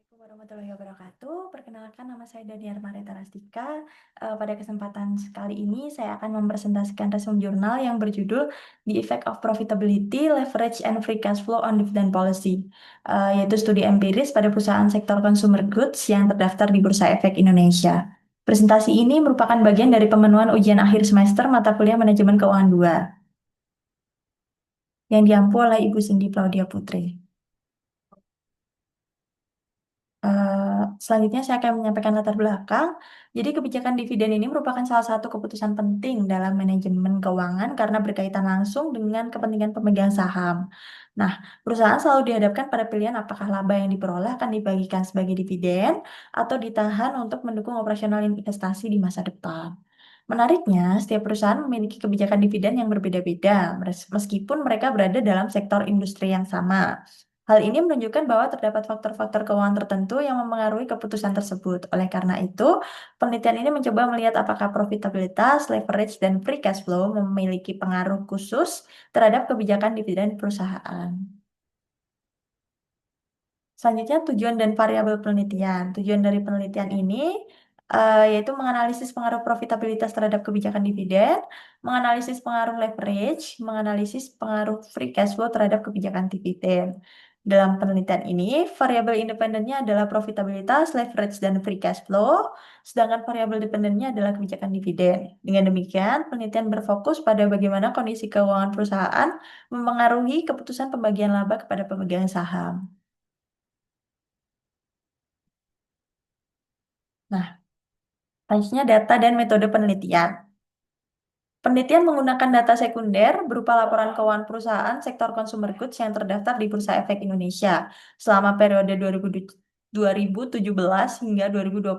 Assalamualaikum warahmatullahi wabarakatuh. Perkenalkan nama saya Daniar Marita Rastika. Pada kesempatan kali ini saya akan mempresentasikan resume jurnal yang berjudul The Effect of Profitability, Leverage, and Free Cash Flow on Dividend Policy, yaitu studi empiris pada perusahaan sektor consumer goods yang terdaftar di Bursa Efek Indonesia. Presentasi ini merupakan bagian dari pemenuhan ujian akhir semester mata kuliah Manajemen Keuangan 2 yang diampu oleh Ibu Cindy Claudia Putri. Selanjutnya saya akan menyampaikan latar belakang. Jadi kebijakan dividen ini merupakan salah satu keputusan penting dalam manajemen keuangan karena berkaitan langsung dengan kepentingan pemegang saham. Nah, perusahaan selalu dihadapkan pada pilihan apakah laba yang diperoleh akan dibagikan sebagai dividen atau ditahan untuk mendukung operasional investasi di masa depan. Menariknya, setiap perusahaan memiliki kebijakan dividen yang berbeda-beda, meskipun mereka berada dalam sektor industri yang sama. Hal ini menunjukkan bahwa terdapat faktor-faktor keuangan tertentu yang mempengaruhi keputusan tersebut. Oleh karena itu, penelitian ini mencoba melihat apakah profitabilitas, leverage, dan free cash flow memiliki pengaruh khusus terhadap kebijakan dividen perusahaan. Selanjutnya, tujuan dan variabel penelitian. Tujuan dari penelitian ini yaitu menganalisis pengaruh profitabilitas terhadap kebijakan dividen, menganalisis pengaruh leverage, menganalisis pengaruh free cash flow terhadap kebijakan dividen. Dalam penelitian ini, variabel independennya adalah profitabilitas, leverage, dan free cash flow, sedangkan variabel dependennya adalah kebijakan dividen. Dengan demikian, penelitian berfokus pada bagaimana kondisi keuangan perusahaan mempengaruhi keputusan pembagian laba kepada pemegang saham. Nah, selanjutnya data dan metode penelitian. Penelitian menggunakan data sekunder berupa laporan keuangan perusahaan sektor consumer goods yang terdaftar di Bursa Efek Indonesia selama periode 2017 hingga 2021.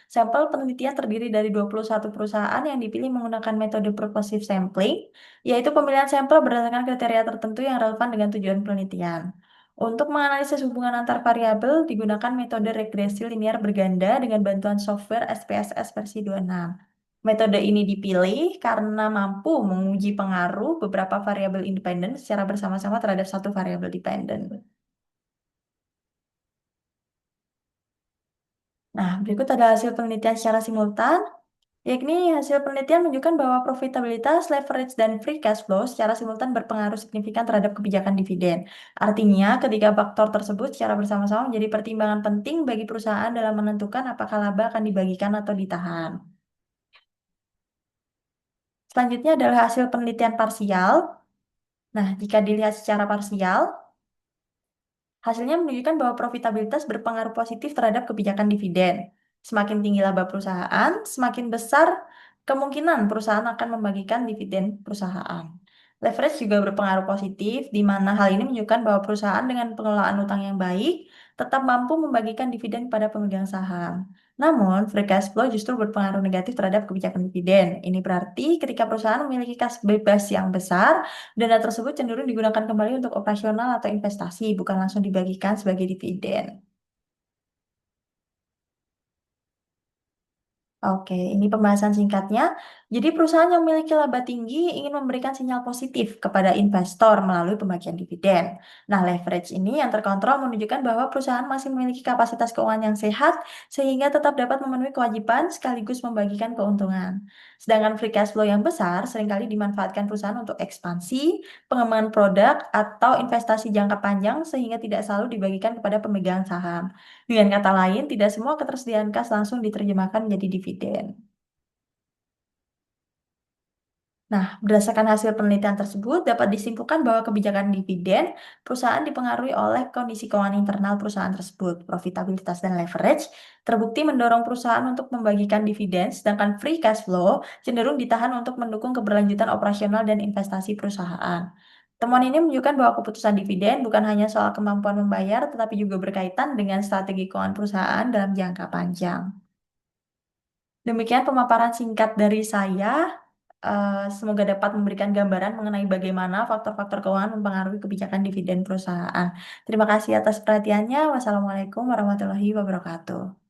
Sampel penelitian terdiri dari 21 perusahaan yang dipilih menggunakan metode purposive sampling, yaitu pemilihan sampel berdasarkan kriteria tertentu yang relevan dengan tujuan penelitian. Untuk menganalisis hubungan antar variabel, digunakan metode regresi linear berganda dengan bantuan software SPSS versi 26. Metode ini dipilih karena mampu menguji pengaruh beberapa variabel independen secara bersama-sama terhadap satu variabel dependen. Nah, berikut ada hasil penelitian secara simultan, yakni hasil penelitian menunjukkan bahwa profitabilitas, leverage, dan free cash flow secara simultan berpengaruh signifikan terhadap kebijakan dividen. Artinya, ketiga faktor tersebut secara bersama-sama menjadi pertimbangan penting bagi perusahaan dalam menentukan apakah laba akan dibagikan atau ditahan. Selanjutnya adalah hasil penelitian parsial. Nah, jika dilihat secara parsial, hasilnya menunjukkan bahwa profitabilitas berpengaruh positif terhadap kebijakan dividen. Semakin tinggi laba perusahaan, semakin besar kemungkinan perusahaan akan membagikan dividen perusahaan. Leverage juga berpengaruh positif, di mana hal ini menunjukkan bahwa perusahaan dengan pengelolaan utang yang baik tetap mampu membagikan dividen pada pemegang saham. Namun, free cash flow justru berpengaruh negatif terhadap kebijakan dividen. Ini berarti ketika perusahaan memiliki kas bebas yang besar, dana tersebut cenderung digunakan kembali untuk operasional atau investasi, bukan langsung dibagikan sebagai dividen. Oke, ini pembahasan singkatnya. Jadi perusahaan yang memiliki laba tinggi ingin memberikan sinyal positif kepada investor melalui pembagian dividen. Nah, leverage ini yang terkontrol menunjukkan bahwa perusahaan masih memiliki kapasitas keuangan yang sehat sehingga tetap dapat memenuhi kewajiban sekaligus membagikan keuntungan. Sedangkan free cash flow yang besar seringkali dimanfaatkan perusahaan untuk ekspansi, pengembangan produk, atau investasi jangka panjang sehingga tidak selalu dibagikan kepada pemegang saham. Dengan kata lain, tidak semua ketersediaan kas langsung diterjemahkan menjadi dividen. Nah, berdasarkan hasil penelitian tersebut, dapat disimpulkan bahwa kebijakan dividen perusahaan dipengaruhi oleh kondisi keuangan internal perusahaan tersebut. Profitabilitas dan leverage terbukti mendorong perusahaan untuk membagikan dividen, sedangkan free cash flow cenderung ditahan untuk mendukung keberlanjutan operasional dan investasi perusahaan. Temuan ini menunjukkan bahwa keputusan dividen bukan hanya soal kemampuan membayar, tetapi juga berkaitan dengan strategi keuangan perusahaan dalam jangka panjang. Demikian pemaparan singkat dari saya. Semoga dapat memberikan gambaran mengenai bagaimana faktor-faktor keuangan mempengaruhi kebijakan dividen perusahaan. Terima kasih atas perhatiannya. Wassalamualaikum warahmatullahi wabarakatuh.